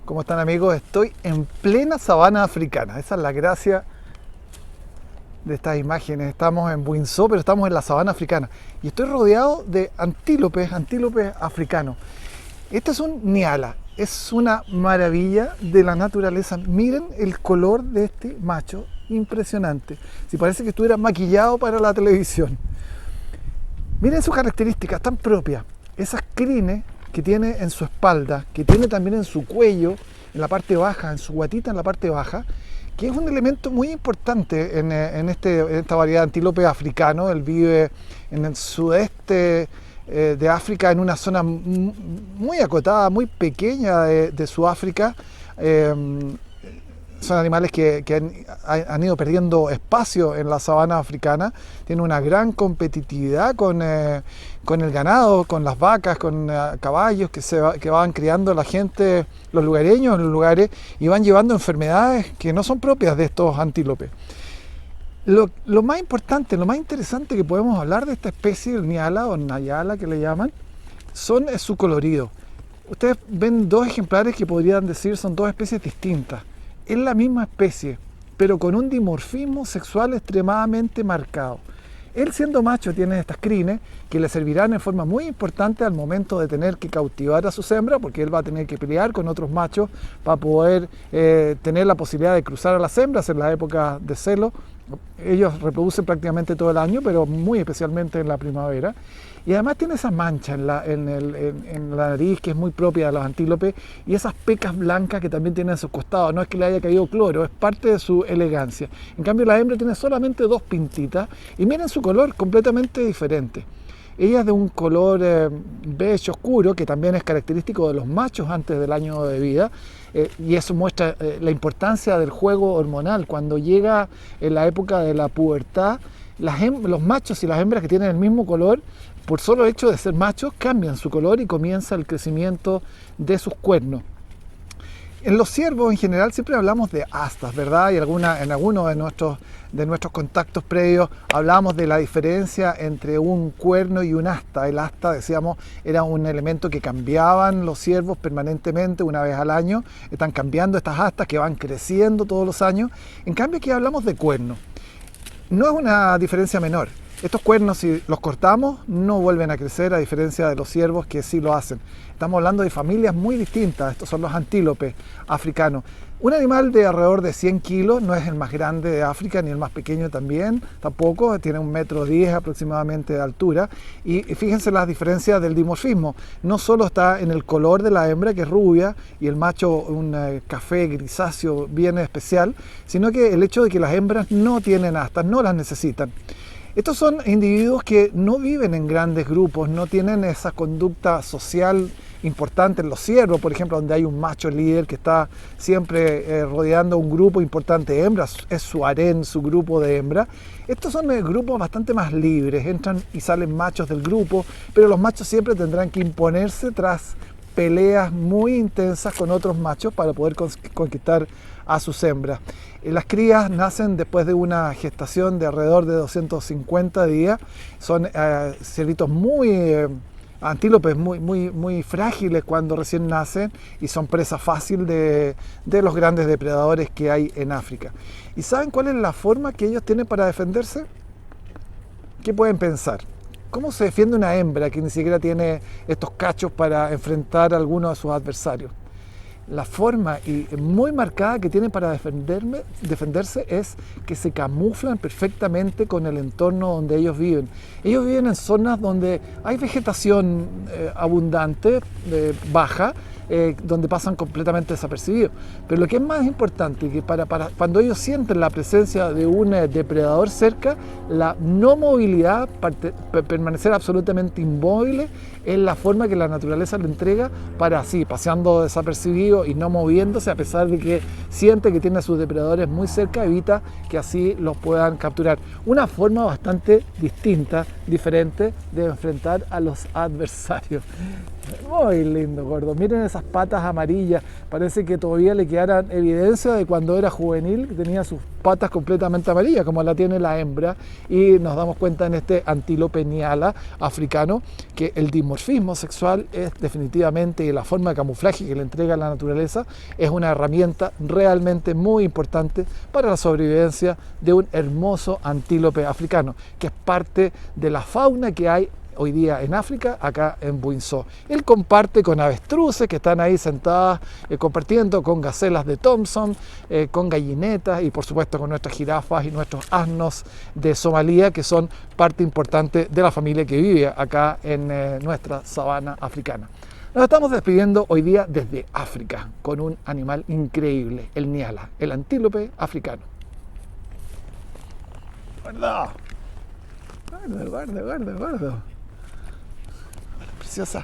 ¿Cómo están, amigos? Estoy en plena sabana africana. Esa es la gracia de estas imágenes. Estamos en Buinzó, pero estamos en la sabana africana. Y estoy rodeado de antílopes africanos. Este es un Nyala. Es una maravilla de la naturaleza. Miren el color de este macho, impresionante. Si parece que estuviera maquillado para la televisión. Miren sus características tan propias. Esas crines que tiene en su espalda, que tiene también en su cuello, en la parte baja, en su guatita en la parte baja, que es un elemento muy importante en esta variedad de antílope africano. Él vive en el sudeste de África, en una zona muy acotada, muy pequeña de Sudáfrica. Son animales que han ido perdiendo espacio en la sabana africana. Tienen una gran competitividad con el ganado, con las vacas, con caballos que van criando la gente, los lugareños en los lugares, y van llevando enfermedades que no son propias de estos antílopes. Lo más importante, lo más interesante que podemos hablar de esta especie, el Nyala o Nayala que le llaman, es su colorido. Ustedes ven dos ejemplares que podrían decir son dos especies distintas. Es la misma especie, pero con un dimorfismo sexual extremadamente marcado. Él, siendo macho, tiene estas crines que le servirán en forma muy importante al momento de tener que cautivar a sus hembras, porque él va a tener que pelear con otros machos para poder tener la posibilidad de cruzar a las hembras en la época de celo. Ellos reproducen prácticamente todo el año, pero muy especialmente en la primavera. Y además tiene esa mancha en la nariz que es muy propia de los antílopes, y esas pecas blancas que también tiene en sus costados. No es que le haya caído cloro, es parte de su elegancia. En cambio, la hembra tiene solamente dos pintitas, y miren su color, completamente diferente. Ella es de un color beige oscuro, que también es característico de los machos antes del año de vida, y eso muestra la importancia del juego hormonal. Cuando llega en la época de la pubertad, los machos y las hembras que tienen el mismo color, por solo hecho de ser machos, cambian su color y comienza el crecimiento de sus cuernos. En los ciervos en general siempre hablamos de astas, ¿verdad? Y en algunos de nuestros contactos previos hablamos de la diferencia entre un cuerno y un asta. El asta, decíamos, era un elemento que cambiaban los ciervos permanentemente, una vez al año. Están cambiando estas astas que van creciendo todos los años. En cambio, aquí hablamos de cuernos. No es una diferencia menor. Estos cuernos, si los cortamos, no vuelven a crecer, a diferencia de los ciervos que sí lo hacen. Estamos hablando de familias muy distintas. Estos son los antílopes africanos. Un animal de alrededor de 100 kilos, no es el más grande de África, ni el más pequeño también, tampoco, tiene 1,10 m aproximadamente de altura. Y fíjense las diferencias del dimorfismo. No solo está en el color de la hembra, que es rubia, y el macho un café grisáceo bien especial, sino que el hecho de que las hembras no tienen astas, no las necesitan. Estos son individuos que no viven en grandes grupos, no tienen esa conducta social importante en los ciervos, por ejemplo, donde hay un macho líder que está siempre rodeando un grupo importante de hembras, es su harén, su grupo de hembras. Estos son grupos bastante más libres, entran y salen machos del grupo, pero los machos siempre tendrán que imponerse tras peleas muy intensas con otros machos para poder conquistar a sus hembras. Las crías nacen después de una gestación de alrededor de 250 días. Son ciervitos antílopes muy frágiles cuando recién nacen, y son presa fácil de los grandes depredadores que hay en África. ¿Y saben cuál es la forma que ellos tienen para defenderse? ¿Qué pueden pensar? ¿Cómo se defiende una hembra que ni siquiera tiene estos cachos para enfrentar a alguno de sus adversarios? La forma muy marcada que tienen para defenderse es que se camuflan perfectamente con el entorno donde ellos viven. Ellos viven en zonas donde hay vegetación abundante, baja, donde pasan completamente desapercibidos. Pero lo que es más importante es que cuando ellos sienten la presencia de un depredador cerca, la no movilidad, permanecer absolutamente inmóviles, es la forma que la naturaleza le entrega para así, paseando desapercibido y no moviéndose, a pesar de que siente que tiene a sus depredadores muy cerca, evita que así los puedan capturar. Una forma bastante distinta, diferente de enfrentar a los adversarios. Muy lindo, gordo. Miren esas patas amarillas. Parece que todavía le quedaran evidencia de cuando era juvenil, que tenía sus patas completamente amarillas, como la tiene la hembra. Y nos damos cuenta en este antílope Nyala africano que el dimorfismo dimorfismo sexual es definitivamente, y la forma de camuflaje que le entrega la naturaleza, es una herramienta realmente muy importante para la sobrevivencia de un hermoso antílope africano, que es parte de la fauna que hay hoy día en África, acá en Buinzó. Él comparte con avestruces que están ahí sentadas, compartiendo con gacelas de Thompson, con gallinetas y por supuesto con nuestras jirafas y nuestros asnos de Somalia, que son parte importante de la familia que vive acá en nuestra sabana africana. Nos estamos despidiendo hoy día desde África con un animal increíble, el Nyala, el antílope africano. Guarda, guarda, guarda, guarda, guarda. Preciosa.